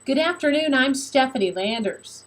Good afternoon, I'm Stephanie Landers.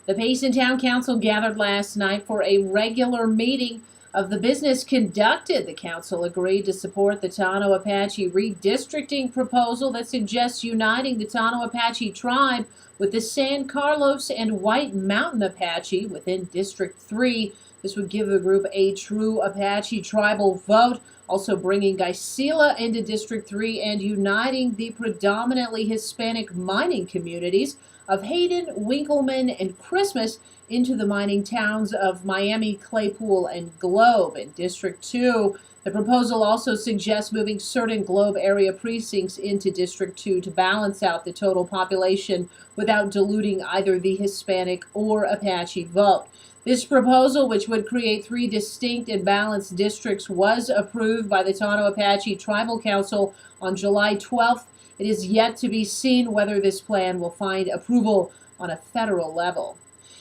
The Payson Town Council gathered last night for a regular meeting of the business conducted. The council agreed to support the Tonto Apache redistricting proposal that suggests uniting the Tonto Apache tribe with the San Carlos and White Mountain Apache within District 3. This would give the group a true Apache tribal vote, also bringing Gaisila into District 3 and uniting the predominantly Hispanic mining communities of Hayden, Winkleman, and Christmas into the mining towns of Miami, Claypool, and Globe. In District 2, the proposal also suggests moving certain Globe area precincts into District 2 to balance out the total population without diluting either the Hispanic or Apache vote. This proposal, which would create 3 distinct and balanced districts, was approved by the Tonto Apache Tribal Council on July 12th. It is yet to be seen whether this plan will find approval on a federal level.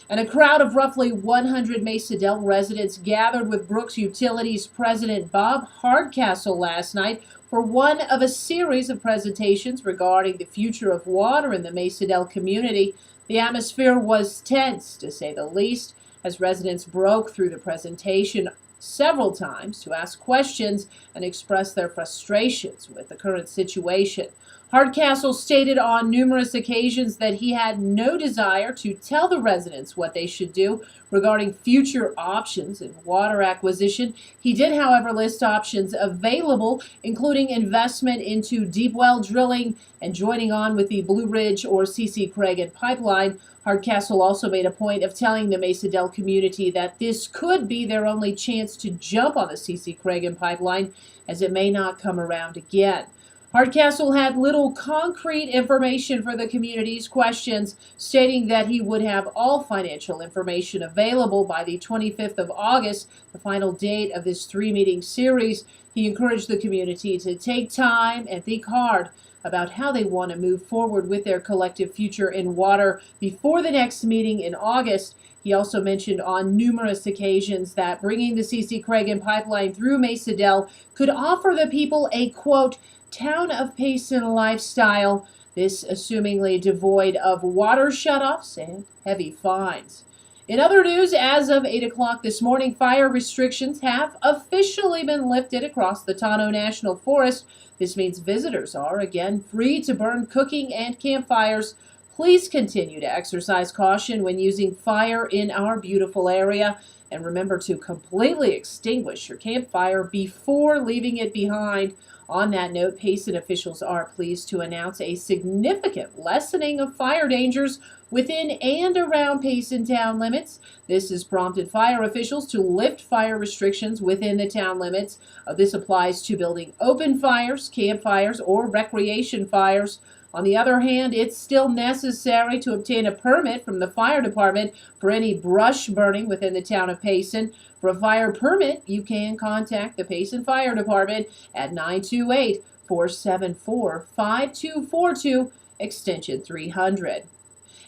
And a crowd of roughly 100 Mesa Del residents gathered with Brooks Utilities President Bob Hardcastle last night for one of a series of presentations regarding the future of water in the Mesa Del community. The atmosphere was tense, to say the least, as residents broke through the presentation several times to ask questions and express their frustrations with the current situation. Hardcastle stated on numerous occasions that he had no desire to tell the residents what they should do regarding future options in water acquisition. He did, however, list options available, including investment into deep well drilling and joining on with the Blue Ridge or C.C. Cragen pipeline. Hardcastle also made a point of telling the Mesa Del community that this could be their only chance to jump on the C.C. Cragen pipeline, as it may not come around again. Hardcastle had little concrete information for the community's questions, stating that he would have all financial information available by the 25th of August, the final date of this 3-meeting series. He encouraged the community to take time and think hard about how they want to move forward with their collective future in water before the next meeting in August. He also mentioned on numerous occasions that bringing the C.C. Cragen pipeline through Mesa Del could offer the people a, quote, town of Payson lifestyle, this assumingly devoid of water shutoffs and heavy fines. In other news, as of 8 o'clock this morning, fire restrictions have officially been lifted across the Tonto National Forest. This means visitors are again free to burn cooking and campfires. Please continue to exercise caution when using fire in our beautiful area, and remember to completely extinguish your campfire before leaving it behind. On that note, Payson officials are pleased to announce a significant lessening of fire dangers within and around Payson town limits. This has prompted fire officials to lift fire restrictions within the town limits. This applies to building open fires, campfires, or recreation fires. On the other hand, it's still necessary to obtain a permit from the fire department for any brush burning within the town of Payson. For a fire permit, you can contact the Payson Fire Department at 928-474-5242, extension 300.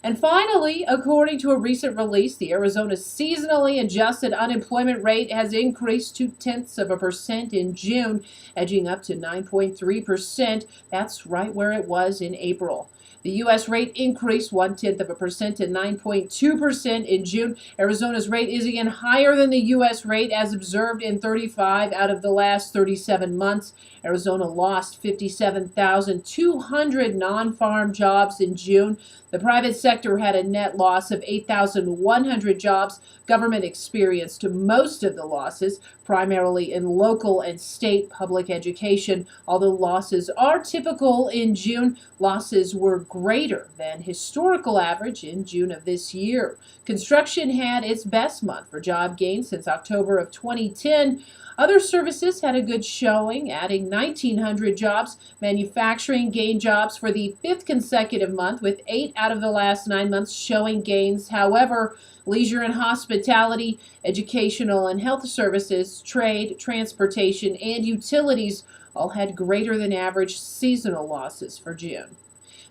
And finally, according to a recent release, the Arizona seasonally adjusted unemployment rate has increased 0.2% in June, edging up to 9.3%. That's right where it was in April. The U.S. rate increased 0.1% to 9.2% in June. Arizona's rate is again higher than the U.S. rate as observed in 35 out of the last 37 months. Arizona lost 57,200 non-farm jobs in June. The private sector had a net loss of 8,100 jobs. Government experienced most of the losses, primarily in local and state public education. Although losses are typical in June, losses were greater than historical average in June of this year. Construction had its best month for job gains since October of 2010. Other services had a good showing, adding 1,900 jobs. Manufacturing gained jobs for the 5th consecutive month, with 8 out of the last 9 months showing gains. However, leisure and hospitality, educational and health services, trade, transportation, and utilities all had greater than average seasonal losses for June.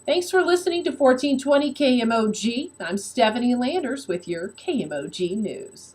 Thanks for listening to 1420 KMOG. I'm Stephanie Landers with your KMOG News.